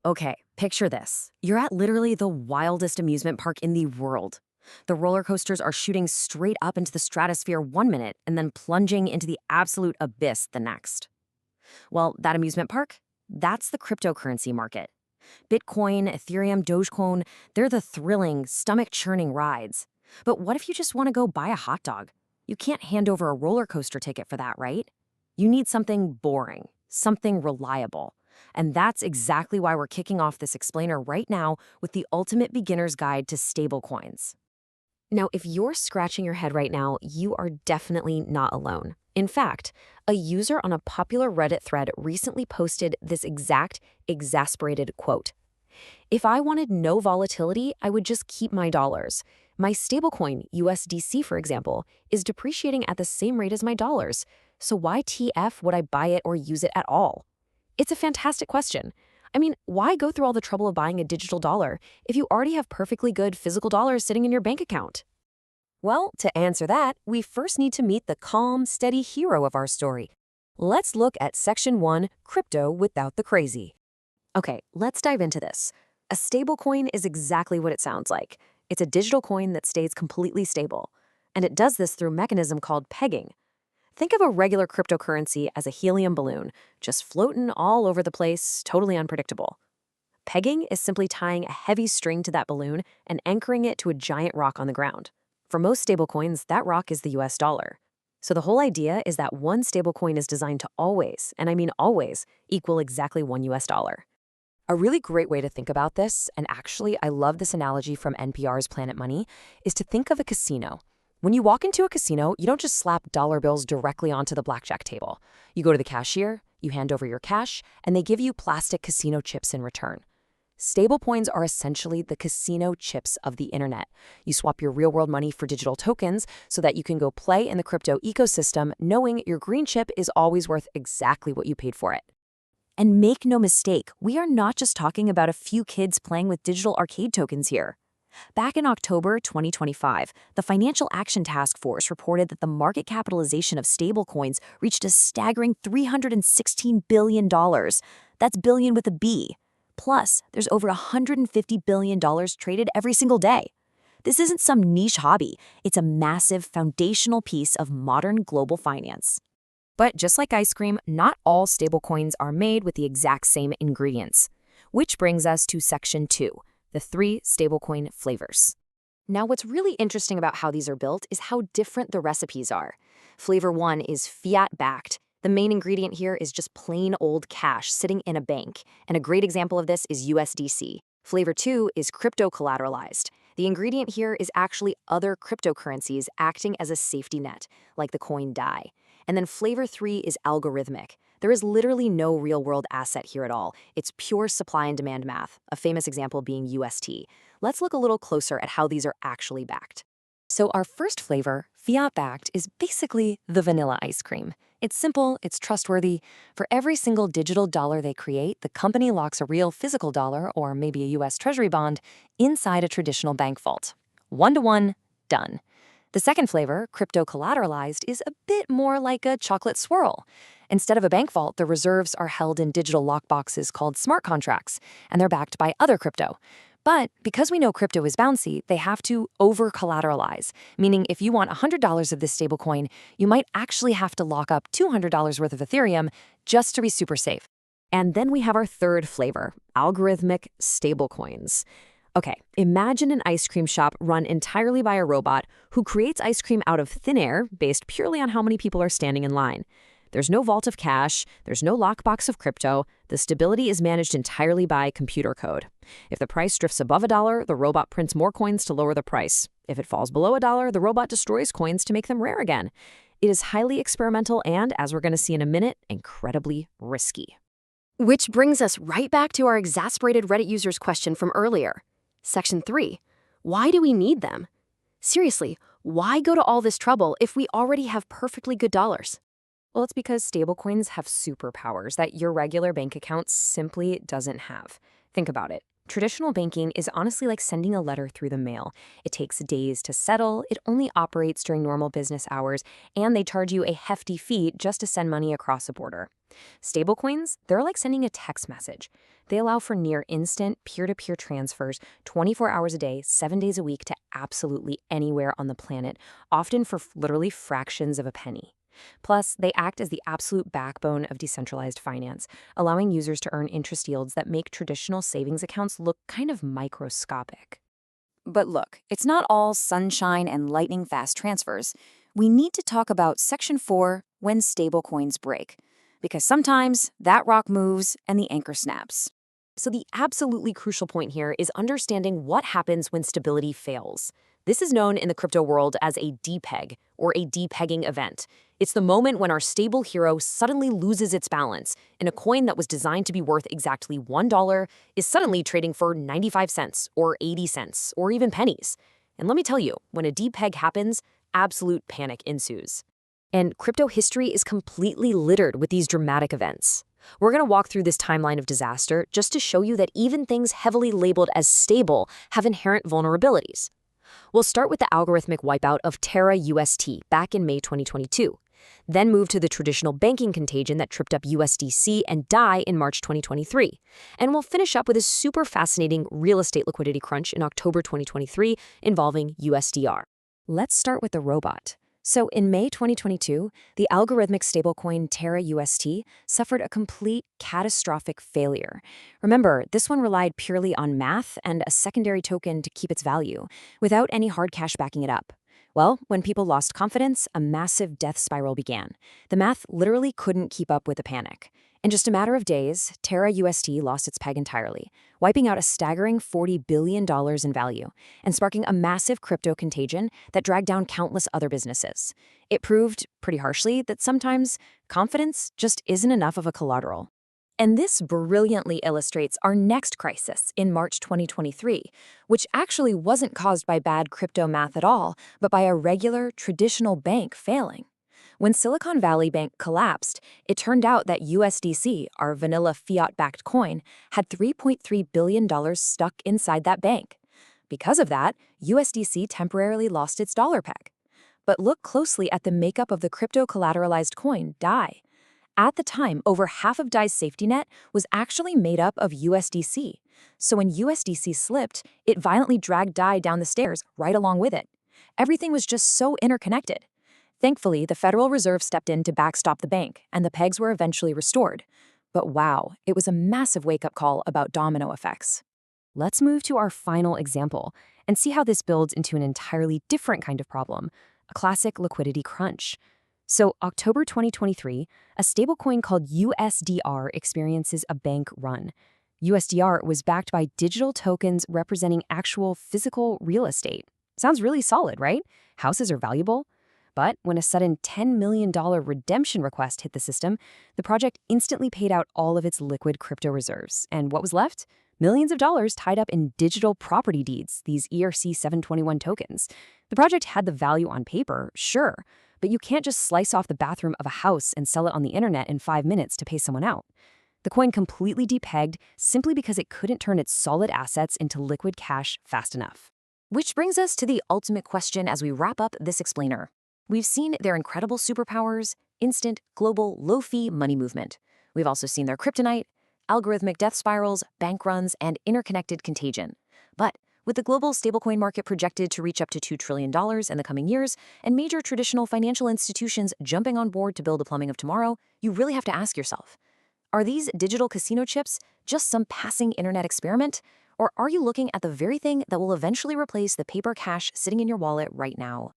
Okay, picture this. You're at literally the wildest amusement park in the world. The roller coasters are shooting straight up into the stratosphere 1 minute and then plunging into the absolute abyss the next. Well, that amusement park? That's the cryptocurrency market. Bitcoin, Ethereum, Dogecoin, they're the thrilling, stomach-churning rides. But what if you just want to go buy a hot dog? You can't hand over a roller coaster ticket for that, right? You need something boring, something reliable. And that's exactly why we're kicking off this explainer right now with the ultimate beginner's guide to stablecoins. Now, if you're scratching your head right now, you are definitely not alone. In fact, a user on a popular Reddit thread recently posted this exact exasperated quote. If I wanted no volatility, I would just keep my dollars. My stablecoin, USDC, for example, is depreciating at the same rate as my dollars. So why TF would I buy it or use it at all? It's a fantastic question. I mean, why go through all the trouble of buying a digital dollar if you already have perfectly good physical dollars sitting in your bank account? Well, to answer that, we first need to meet the calm, steady hero of our story. Let's look at Section 1, Crypto Without the Crazy. Okay, let's dive into this. A stablecoin is exactly what it sounds like. It's a digital coin that stays completely stable. And it does this through a mechanism called pegging. Think of a regular cryptocurrency as a helium balloon, just floating all over the place, totally unpredictable. Pegging is simply tying a heavy string to that balloon and anchoring it to a giant rock on the ground. For most stablecoins, that rock is the US dollar. So the whole idea is that one stablecoin is designed to always, and I mean always, equal exactly one US dollar. A really great way to think about this, and actually I love this analogy from NPR's Planet Money, is to think of a casino. When you walk into a casino, you don't just slap dollar bills directly onto the blackjack table. You go to the cashier, you hand over your cash, and they give you plastic casino chips in return. Stablecoins are essentially the casino chips of the internet. You swap your real-world money for digital tokens so that you can go play in the crypto ecosystem knowing your green chip is always worth exactly what you paid for it. And make no mistake, we are not just talking about a few kids playing with digital arcade tokens here. Back in October 2025, the Financial Action Task Force reported that the market capitalization of stablecoins reached a staggering $316 billion. That's billion with a B. Plus, there's over $150 billion traded every single day. This isn't some niche hobby. It's a massive foundational piece of modern global finance. But just like ice cream, not all stablecoins are made with the exact same ingredients. Which brings us to Section 2. The 3 stablecoin flavors. Now, what's really interesting about how these are built is how different the recipes are. Flavor 1 is Fiat-backed. The main ingredient here is just plain old cash sitting in a bank, and a great example of this is USDC. Flavor 2 is Crypto-collateralized. The ingredient here is actually other cryptocurrencies acting as a safety net, like the coin DAI. And then flavor 3 is algorithmic. There is literally no real-world asset here at all. It's pure supply and demand math, a famous example being UST. Let's look a little closer at how these are actually backed. So our first flavor, Fiat-backed, is basically the vanilla ice cream. It's simple, it's trustworthy. For every single digital dollar they create, the company locks a real physical dollar, or maybe a US Treasury bond, inside a traditional bank vault. 1-to-1, done. The second flavor, crypto-collateralized, is a bit more like a chocolate swirl. Instead of a bank vault, the reserves are held in digital lockboxes called smart contracts, and they're backed by other crypto. But because we know crypto is bouncy, they have to over-collateralize, meaning if you want $100 of this stablecoin, you might actually have to lock up $200 worth of Ethereum just to be super safe. And then we have our third flavor, algorithmic stablecoins. Okay, imagine an ice cream shop run entirely by a robot who creates ice cream out of thin air based purely on how many people are standing in line. There's no vault of cash, there's no lockbox of crypto, the stability is managed entirely by computer code. If the price drifts above $1, the robot prints more coins to lower the price. If it falls below $1, the robot destroys coins to make them rare again. It is highly experimental and, as we're going to see in a minute, incredibly risky. Which brings us right back to our exasperated Reddit user's question from earlier. Section 3. Why do we need them? Seriously, why go to all this trouble if we already have perfectly good dollars? Well, it's because stablecoins have superpowers that your regular bank account simply doesn't have. Think about it. Traditional banking is honestly like sending a letter through the mail. It takes days to settle, it only operates during normal business hours, and they charge you a hefty fee just to send money across a border. Stablecoins, they're like sending a text message. They allow for near instant peer-to-peer transfers 24 hours a day, 7 days a week to absolutely anywhere on the planet, often for literally fractions of a penny. Plus, they act as the absolute backbone of decentralized finance, allowing users to earn interest yields that make traditional savings accounts look kind of microscopic. But look, it's not all sunshine and lightning fast transfers. We need to talk about Section 4 when stablecoins break, because sometimes that rock moves and the anchor snaps. So the absolutely crucial point here is understanding what happens when stability fails. This is known in the crypto world as a depeg, or a depegging event. It's the moment when our stable hero suddenly loses its balance, and a coin that was designed to be worth exactly $1 is suddenly trading for 95 cents, or 80 cents, or even pennies. And let me tell you, when a depeg happens, absolute panic ensues. And crypto history is completely littered with these dramatic events. We're going to walk through this timeline of disaster just to show you that even things heavily labeled as stable have inherent vulnerabilities. We'll start with the algorithmic wipeout of Terra UST back in May 2022, then move to the traditional banking contagion that tripped up USDC and DAI in March 2023, and we'll finish up with a super fascinating real estate liquidity crunch in October 2023 involving USDR. Let's start with the robot. So in May 2022, the algorithmic stablecoin Terra UST suffered a complete catastrophic failure. Remember, this one relied purely on math and a secondary token to keep its value, without any hard cash backing it up. Well, when people lost confidence, a massive death spiral began. The math literally couldn't keep up with the panic. In just a matter of days, Terra UST lost its peg entirely, wiping out a staggering $40 billion in value and sparking a massive crypto contagion that dragged down countless other businesses. It proved, pretty harshly, that sometimes confidence just isn't enough of a collateral. And this brilliantly illustrates our next crisis in March 2023, which actually wasn't caused by bad crypto math at all, but by a regular, traditional bank failing. When Silicon Valley Bank collapsed, it turned out that USDC, our vanilla fiat-backed coin, had $3.3 billion stuck inside that bank. Because of that, USDC temporarily lost its dollar peg. But look closely at the makeup of the crypto-collateralized coin, DAI. At the time, over half of DAI's safety net was actually made up of USDC. So when USDC slipped, it violently dragged DAI down the stairs right along with it. Everything was just so interconnected. Thankfully, the Federal Reserve stepped in to backstop the bank, and the pegs were eventually restored. But wow, it was a massive wake-up call about domino effects. Let's move to our final example and see how this builds into an entirely different kind of problem, a classic liquidity crunch. So, October 2023, a stablecoin called USDR experiences a bank run. USDR was backed by digital tokens representing actual physical real estate. Sounds really solid, right? Houses are valuable. But when a sudden $10 million redemption request hit the system, the project instantly paid out all of its liquid crypto reserves. And what was left? Millions of dollars tied up in digital property deeds, these ERC 721 tokens. The project had the value on paper, sure, but you can't just slice off the bathroom of a house and sell it on the internet in 5 minutes to pay someone out. The coin completely depegged simply because it couldn't turn its solid assets into liquid cash fast enough. Which brings us to the ultimate question as we wrap up this explainer. We've seen their incredible superpowers, instant, global, low-fee money movement. We've also seen their kryptonite, algorithmic death spirals, bank runs, and interconnected contagion. But with the global stablecoin market projected to reach up to $2 trillion in the coming years, and major traditional financial institutions jumping on board to build the plumbing of tomorrow, you really have to ask yourself, are these digital casino chips just some passing internet experiment? Or are you looking at the very thing that will eventually replace the paper cash sitting in your wallet right now?